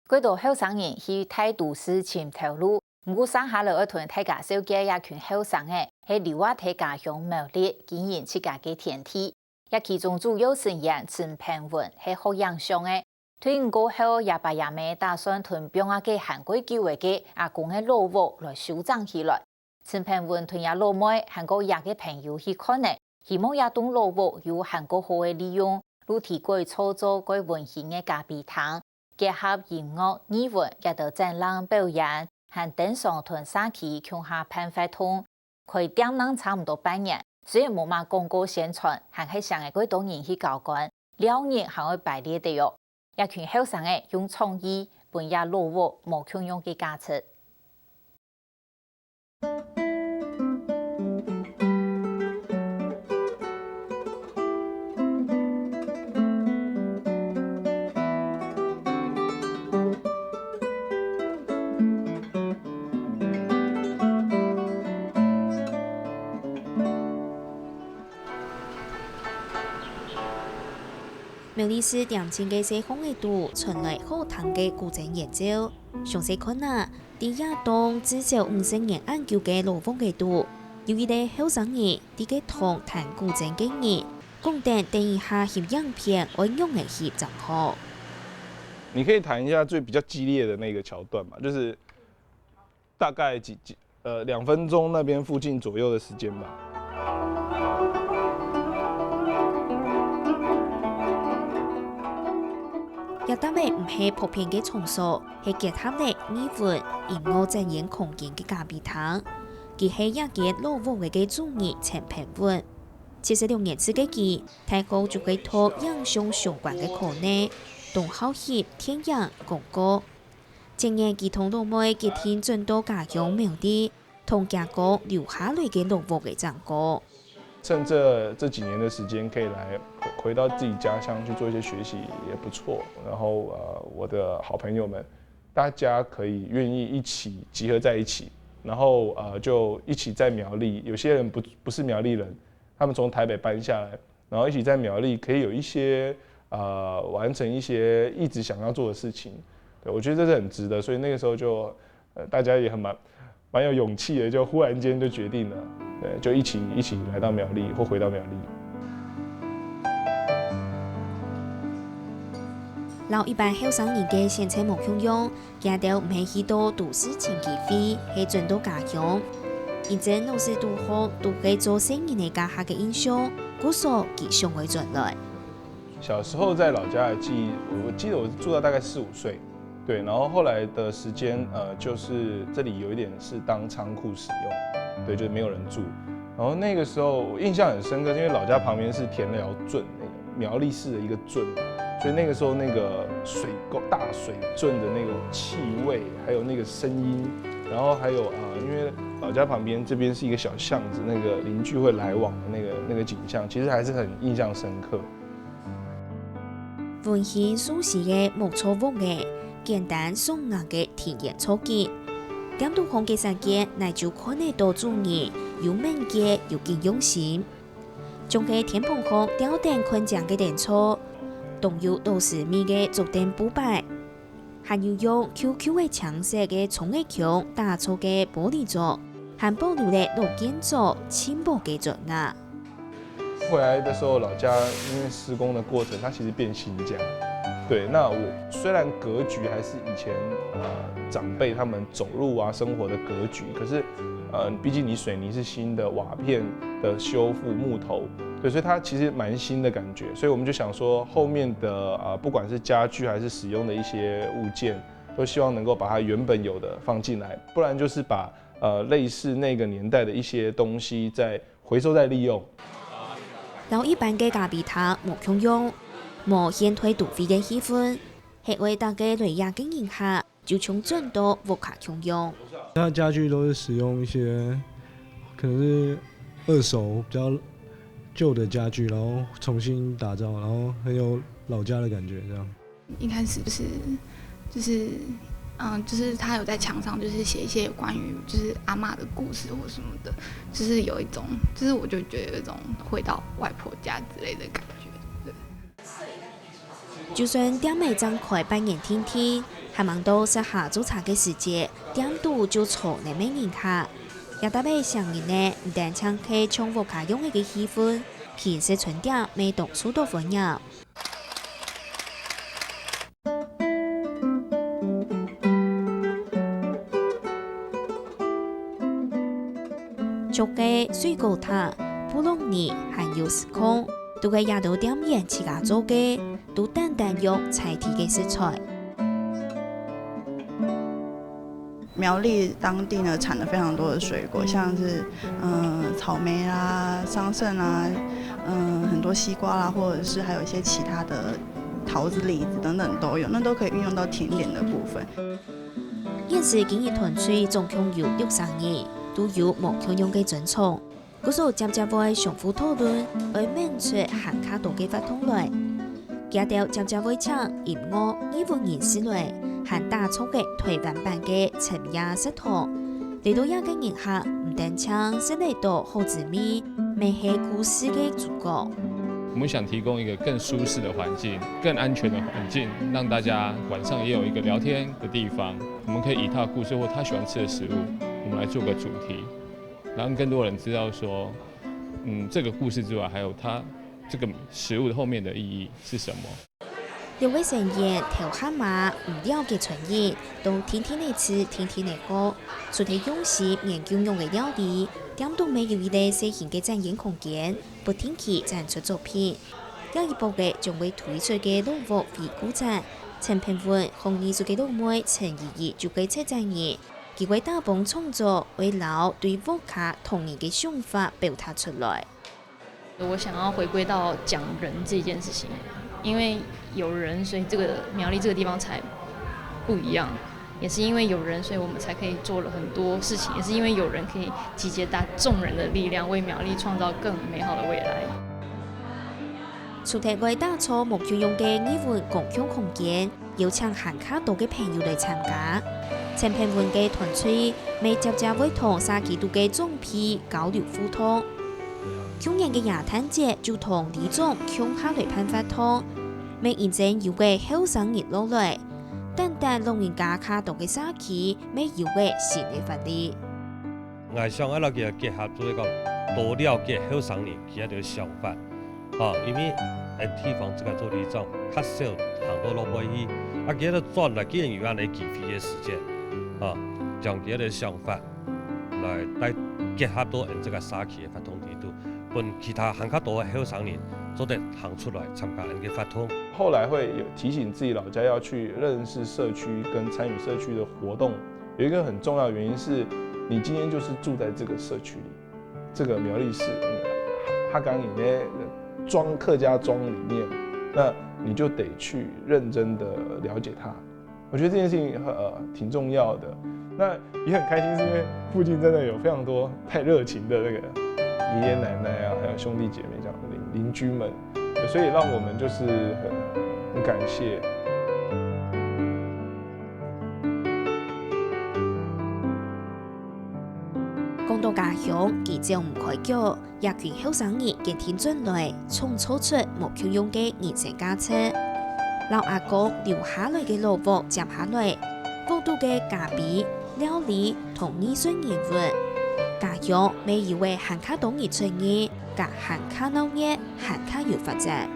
几多后生人去大都市寻头路，不过上下落一团大家小姐一群后生的，喺留下大家乡魅力，经营自家嘅天地。也其中主要成员陈平文係學養上嘅，退伍過後，也爸也妹打算同邊個嘅韓國久嘅阿公嘅老屋來收藏起來。陳平文同也老妹韓國也嘅朋友去看呢，希望也棟老屋有韓國好嘅利用，如提過創作個溫馨嘅咖啡堂，結合音樂、語文，也到展覽表演，和登上屯沙期強下辦法通，佢點能差唔多半年。雖然冇乜廣告宣傳，還係上嘅幾多人去搞慣，了人還會排列的喲。一群後生嘅用創意，本也落伍無共用嘅價值。苗栗市点睛嘅社空嘅度傳來好堂嘅古鎮研究，詳細看啊，喺亞東至少50年研究嘅老風嘅度，有一啲後生人喺個同談古鎮嘅人，講定第一下翕影片我用嘅翕賬號。你可以談一下最比較激烈的那個橋段嘛，就是大概2分鐘那邊附近左右的時間吧。也當然唔係普遍嘅場所，係結合咧語文、音樂展演空間嘅咖啡堂。佢係一間老屋嘅主人陳平文。76年次嘅佢，大學就會讀影像相關嘅課呢，同好翕電影廣告。今年佢同老妹結天轉到家鄉苗栗，同家國留下來嘅老屋嘅長歌。趁這幾年的時間，可以來回到自己家鄉去做一些學習，也不錯。然後我的好朋友們，大家可以願意一起集合在一起，然後就一起在苗栗。有些人不是苗栗人，他們從台北搬下來，然後一起在苗栗可以有一些完成一些一直想要做的事情。對，我覺得這是很值得。所以那個時候就大家也很蠻有勇氣的，就忽然間就決定了。對，就一起來到苗栗或回到苗栗。老一般後生人嘅現錢無共用，也都唔係去到都市前期飛，係轉到家鄉。現在老師都好都會做生意嘅家下嘅印象，故所佢上會轉來。小時候在老家嘅記憶，我記得我住到大概4、5歲，對，然後後來的時間，就是這裡有一點是當倉庫使用，對，就沒有人住。然後那個時候我印象很深刻，因為老家旁邊是田寮圳，那個苗栗市的一個圳，所以那個時候那個大水圳的那個氣味，還有那個聲音，然後還有因為老家旁邊這邊是一個小巷子，那個鄰居會來往的那個景象，其實還是很印象深刻。溫馨舒適嘅木造屋嘅，簡單爽眼嘅田園草景，點都空嘅世界，乃就看得到主人有敏捷又見用心，將佢天棚上吊燈困將嘅電草，動有都市味嘅竹燈鋪擺，還有用 QQ 嘅牆色嘅松葉牆打造嘅玻璃座，還保留了老建築輕薄嘅磚瓦。回來的時候，老家因為施工的過程，它其實變新家。對，那我雖然格局還是以前長輩他們走路啊生活的格局，可是畢竟你水泥是新的，瓦片的修復木頭，對，所以它其實蠻新的感覺。所以我們就想說，後面的不管是家具還是使用的一些物件，都希望能夠把它原本有的放進來，不然就是把類似那個年代的一些東西再回收再利用。老一般嘅咖啡堂無共用，無顯推土匪嘅氣氛，係為大家來亞經營下，就從轉到無卡共用。它家具都是使用一些可能是2手比較舊的家具，然後重新打造，然後很有老家的感覺。這樣一開始就是他有在牆上就是寫一些有關於就是阿嬷的故事或什麼的，就是有一種，就是我就覺得有一種回到外婆家之類的感覺。就算店尾張開半年天天，还忙到设下做茶嘅时节，点度就坐嚟咩人卡。也搭配上人呢，唔但唱起唱副卡用嘅气氛，其实存点未懂出到份呀。做嘅水果塔、布隆尼还有时空，都係也到點樣自家做嘅，都單單用菜地嘅食材。苗栗当地呢产了非常多的水果，像是草莓啦、桑葚啦，很多西瓜啦，或者是还有一些其他的桃子、李子等等都有，那都可以运用到甜点的部分。現時經營團隊總共有60人，都有目標用嘅準從。嗰時漸漸會相互討論，會面出行卡度嘅法通來。加掉漸漸會唱音樂、藝術人士來。還打造嘅台灣版嘅陳亞食堂，嚟到一個人客唔單唱食嚟到好滋味，未係故事嘅主角。我們想提供一個更舒適的環境、更安全的環境，讓大家晚上也有一個聊天的地方。我們可以以他的故事或他喜歡吃的食物，我們來做個主題，讓更多人知道說，這個故事之外，還有它這個食物後面的意義是什麼。有位成員條蛤蟆唔了嘅傳言，都天天嚟吃，天天嚟過，除咗用心研究用嘅料理，點都未有一個細型嘅展演空間，不定期展出作品。有一部嘅將會推出嘅老屋回顧展，陳平文紅藝術嘅老妹陳怡怡就嘅策展人，佢會大幫創作，為老對屋卡童年嘅想法表達出來。我想要回歸到講人這件事情。因為有人，所以這個苗栗這個地方才不一樣。也是因為有人，所以我們才可以做了很多事情。也是因為有人可以集結大眾人的力量，為苗栗創造更美好的未來。除咗為打造目標用嘅藝術共享空間，邀請行卡度嘅朋友嚟參加。陳平文嘅團隊未接觸會同沙基度嘅總批交流互動。去年嘅亞灘節就同李總向下來辦法通，未認真有嘅後生熱落來，但老人家卡度嘅沙期未有嘅新嘅法律。我想阿拉嘅結合做一個多了解後生人佢嘅想法，因為地方這個做李總較少很多老百姓，佢哋轉來建議嚟幾費嘅時間，將佢嘅想法來結合到這個沙期嘅法通制度。其他行較多的後生人都得行出來參加人嘅法通。後來會有提醒自己老家要去認識社區跟參與社區的活動，有一個很重要的原因是，你今天就是住在這個社區裡，這個苗栗市哈港以內的客家莊裡面，那你就得去認真的了解它。我覺得這件事情挺重要的。那也很開心，是因為附近真的有非常多太熱情的那個爺爺奶奶啊，還有兄弟姐妹這樣的鄰居們，所以讓我們就是很感謝。講到家鄉，佢就唔開腳，一群後生人嘅天津來，創造出目標用嘅人生價值。老阿公留下來嘅老屋接下來，屋度嘅家備、料理同藝術人物。家鄉未以為行卡懂而出現，甲行卡鬧熱，行卡要發展。